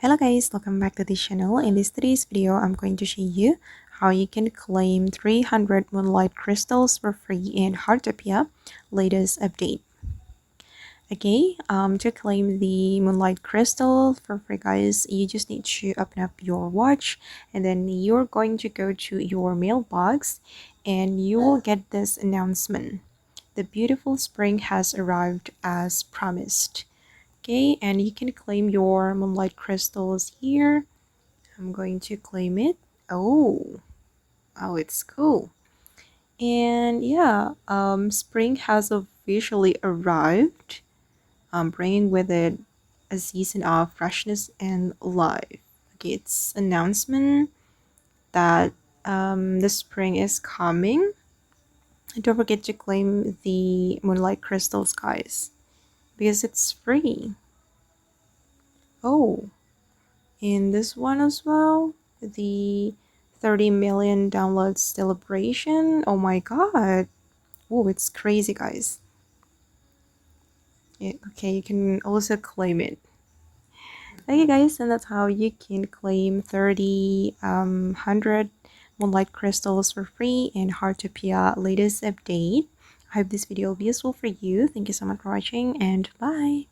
Hello guys, welcome back to this channel. In today's video, I'm going to show you how you can claim 300 Moonlight Crystals for free in Heartopia latest update. Okay, to claim the Moonlight Crystal for free guys, you just need to open up your watch and then you're going to go to your mailbox and you will get this announcement. The beautiful spring has arrived as promised. Okay, and you can claim your Moonlight Crystals here. I'm going to claim it. Oh, it's cool. And yeah, spring has officially arrived, bringing with it a season of freshness and life. Okay, it's announcement that the spring is coming. And don't forget to claim the Moonlight Crystals, guys, because it's free. Oh, in this one as well, the 30 million downloads celebration. Oh my god. Oh, it's crazy, guys. Yeah, okay, you can also claim it. Okay guys, and that's how you can claim 100 Moonlight Crystals for free in Heartopia latest update. I hope this video will be useful for you. Thank you so much for watching and bye.